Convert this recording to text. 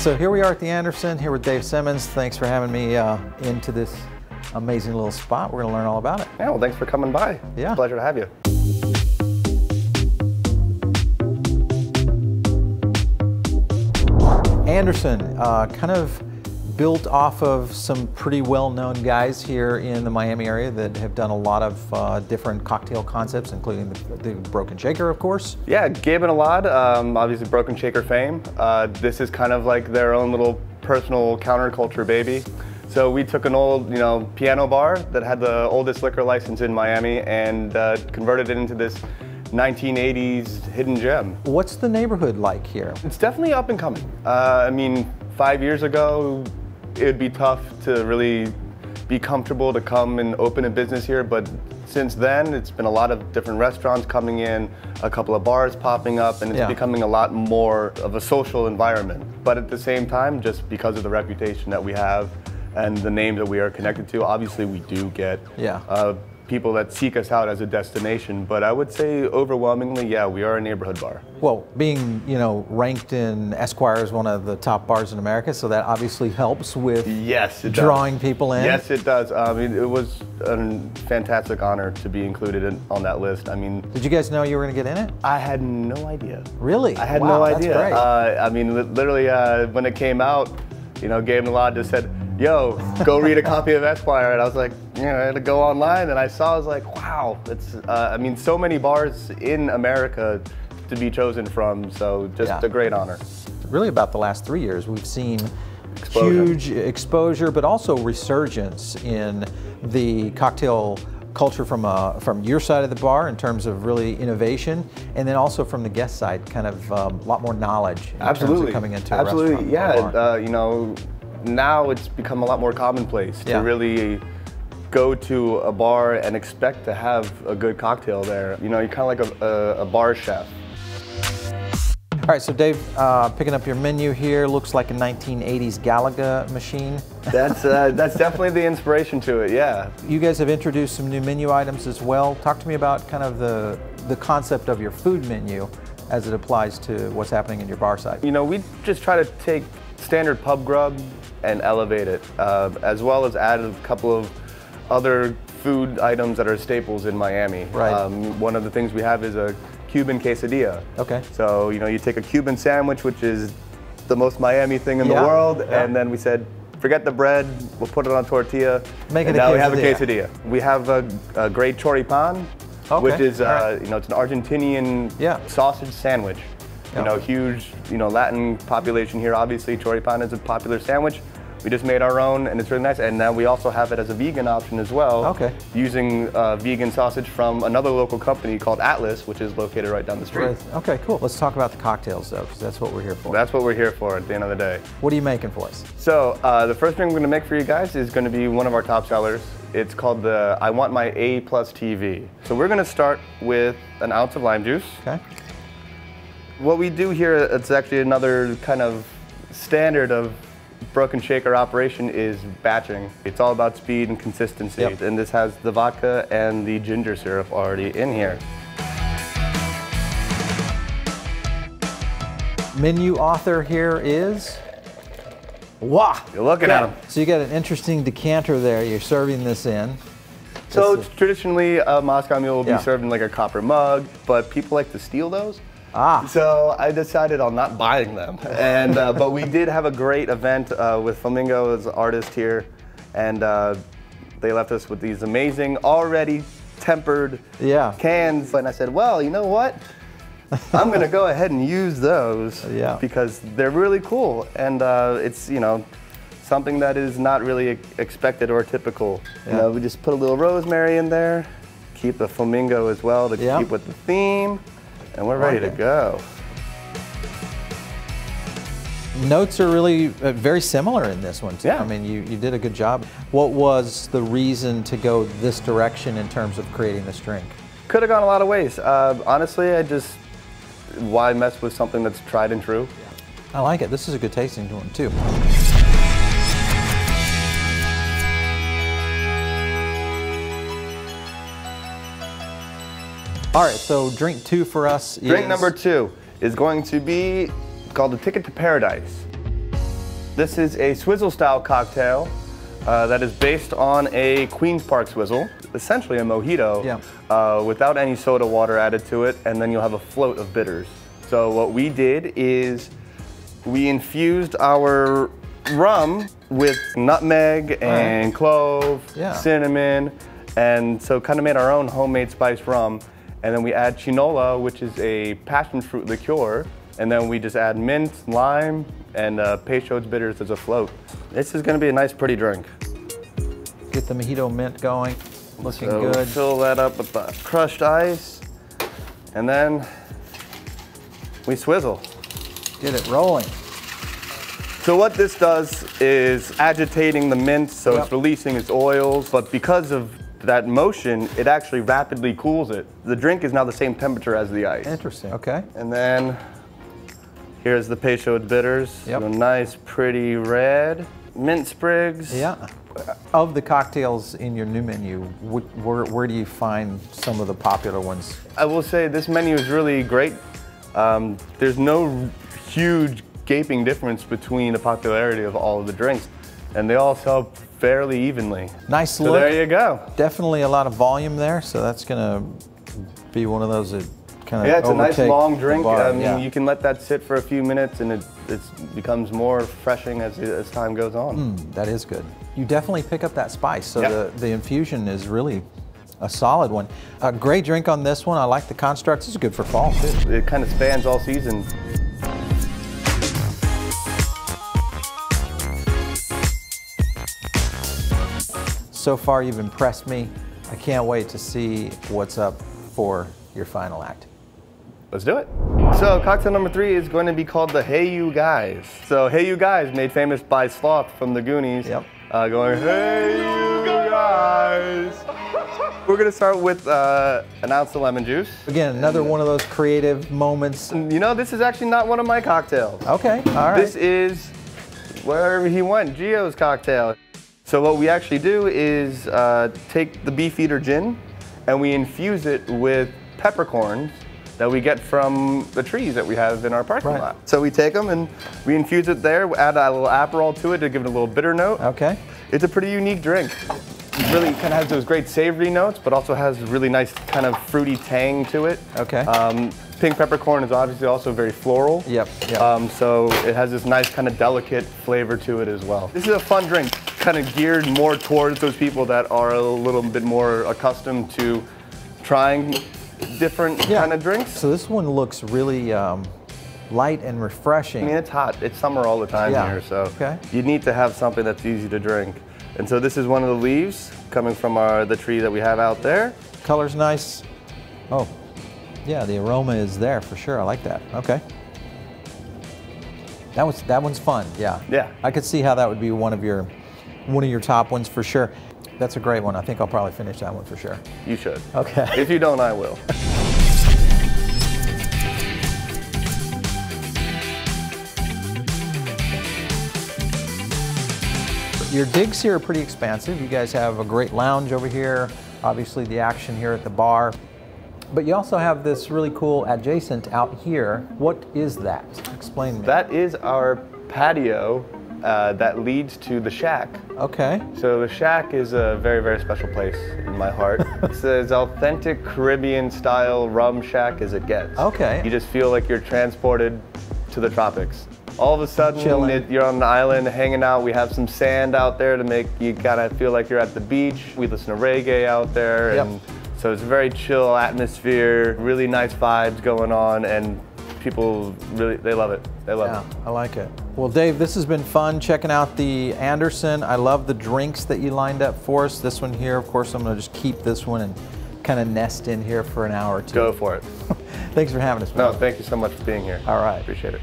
So here we are at the Anderson, here with Dave Simmons. Thanks for having me into this amazing little spot. We're going to learn all about it. Yeah, well, thanks for coming by. Yeah. Pleasure to have you. Anderson, kind of built off of some pretty well-known guys here in the Miami area that have done a lot of different cocktail concepts, including the Broken Shaker, of course. Yeah, Gabe and Alad, obviously Broken Shaker fame. This is kind of like their own little personal counterculture baby. So we took an old, piano bar that had the oldest liquor license in Miami and converted it into this 1980s hidden gem. What's the neighborhood like here? It's definitely up and coming. I mean, 5 years ago, it would be tough to really be comfortable to come and open a business here, but since then, it's been a lot of different restaurants coming in, a couple of bars popping up, and it's becoming a lot more of a social environment. But at the same time, just because of the reputation that we have and the name that we are connected to, obviously we do get people that seek us out as a destination, but I would say overwhelmingly, yeah, we are a neighborhood bar. Well, being, ranked in Esquire as one of the top bars in America, so that obviously helps with drawing people in. Yes, it does. I mean, it was a fantastic honor to be included on that list. I mean, did you guys know you were going to get in it? I had no idea. Really? I had no idea. That's great. I mean, literally, when it came out, Gabe and Alad just said, yo, go read a copy of Esquire. And I was like, I had to go online, and I was like, wow, it's, I mean, so many bars in America to be chosen from, so just a great honor. Really about the last 3 years, we've seen huge exposure, but also resurgence in the cocktail culture from your side of the bar in terms of really innovation, and then also from the guest side, kind of a lot more knowledge in terms of coming into a restaurant. Yeah. Now it's become a lot more commonplace to really go to a bar and expect to have a good cocktail there. You're kind of like a bar chef. All right, so Dave, picking up your menu here, looks like a 1980s Galaga machine. That's definitely the inspiration to it, yeah. You guys have introduced some new menu items as well. Talk to me about kind of the concept of your food menu as it applies to what's happening in your bar side. We just try to take standard pub grub and elevate it, as well as add a couple of other food items that are staples in Miami. Right. One of the things we have is a Cuban quesadilla. Okay. So, you take a Cuban sandwich, which is the most Miami thing in the world, and then we said, forget the bread, we'll put it on tortilla. Make it and now we have a quesadilla. We have a great choripan, which is, it's an Argentinian sausage sandwich. Huge, Latin population here. Obviously, choripan is a popular sandwich. We just made our own, and it's really nice. And now we also have it as a vegan option as well. Okay. Using vegan sausage from another local company called Atlas, which is located right down the street. Right. Okay, cool. Let's talk about the cocktails, though, because that's what we're here for. That's what we're here for at the end of the day. What are you making for us? So the first thing we're going to make for you guys is going to be one of our top sellers. It's called the I Want My A+ TV. So we're going to start with an ounce of lime juice. Okay. What we do here, it's actually another kind of standard of Broken Shaker operation, is batching. It's all about speed and consistency. Yep. And this has the vodka and the ginger syrup already in here. Menu author here is? Wow! You're looking at him. So you got an interesting decanter there. You're serving this in. So traditionally, a Moscow Mule will be served in like a copper mug, but people like to steal those. So I decided on not buying them, and but we did have a great event with Flamingo as artist here, and they left us with these amazing, already tempered cans. And I said, well, you know what? I'm gonna go ahead and use those because they're really cool, and it's something that is not really expected or typical. We just put a little rosemary in there, keep the flamingo as well to keep with the theme. And we're ready to go. Notes are really very similar in this one too. Yeah. I mean, you did a good job. What was the reason to go this direction in terms of creating this drink? Could have gone a lot of ways. Honestly, why mess with something that's tried and true? I like it. This is a good tasting one too. All right, so drink two for us is... Drink number two is going to be called the Ticket to Paradise. This is a swizzle style cocktail that is based on a Queen's Park swizzle, essentially a mojito, without any soda water added to it, and then you'll have a float of bitters. So what we did is we infused our rum with nutmeg and clove, cinnamon, and so kind of made our own homemade spiced rum. And then we add chinola, which is a passion fruit liqueur, and then we just add mint, lime, and Peychaud's bitters as a float. This is going to be a nice, pretty drink. Get the mojito mint going, looking so good. Fill that up with the crushed ice, and then we swizzle. Get it rolling. So what this does is agitating the mint, so it's releasing its oils, but because of that motion, it actually rapidly cools it. The drink is now the same temperature as the ice. Interesting, okay. And then here's the Peychaud bitters. So nice, pretty red. Mint sprigs. Yeah. Of the cocktails in your new menu, where do you find some of the popular ones? I will say this menu is really great. There's no huge gaping difference between the popularity of all of the drinks, and they all sell fairly evenly. Nice look. So there you go. Definitely a lot of volume there, so that's gonna be one of those that kind of it's a nice long drink. I mean, yeah. You can let that sit for a few minutes, and it becomes more refreshing as time goes on. That is good. You definitely pick up that spice, so the infusion is really a solid one. A great drink on this one. I like the construct. This is good for fall too. It kind of spans all seasons. So far you've impressed me. I can't wait to see what's up for your final act. Let's do it. So cocktail number 3 is going to be called the Hey You Guys. So Hey You Guys, made famous by Sloth from the Goonies. Going, hey you guys. We're gonna start with an ounce of lemon juice. Again, another one of those creative moments. You know, this is actually not one of my cocktails. Okay, all right. This is, wherever he went, Gio's cocktail. So what we actually do is take the Beefeater gin and we infuse it with peppercorns that we get from the trees that we have in our parking lot. So we take them and we infuse it there, add a little Aperol to it to give it a little bitter note. Okay. It's a pretty unique drink. It really kind of has those great savory notes, but also has really nice kind of fruity tang to it. Okay. Pink peppercorn is obviously also very floral. So it has this nice kind of delicate flavor to it as well. This is a fun drink, kind of geared more towards those people that are a little bit more accustomed to trying different kind of drinks. So this one looks really light and refreshing. I mean, it's hot. It's summer all the time here, so you need to have something that's easy to drink. And so this is one of the leaves coming from the tree that we have out there. Color's nice. Oh, yeah, the aroma is there for sure. I like that. Okay. That one's fun. Yeah. I could see how that would be one of your top ones for sure. That's a great one. I think I'll probably finish that one for sure. You should. Okay. If you don't, I will. Your digs here are pretty expansive. You guys have a great lounge over here, obviously the action here at the bar. But you also have this really cool adjacent out here. What is that? Explain to me. That is our patio that leads to the shack. Okay. So the shack is a very, very special place in my heart. It's as authentic Caribbean style rum shack as it gets. Okay. You just feel like you're transported to the tropics. All of a sudden, you're on an island hanging out. We have some sand out there to make you kind of feel like you're at the beach. We listen to reggae out there. And so it's a very chill atmosphere, really nice vibes going on, and people really, they love it. They love it. I like it. Well, Dave, this has been fun checking out the Anderson. I love the drinks that you lined up for us. This one here, of course, I'm going to just keep this one and kind of nest in here for an hour or two. Go for it. Thanks for having us, man. No, thank you so much for being here. All right. Appreciate it.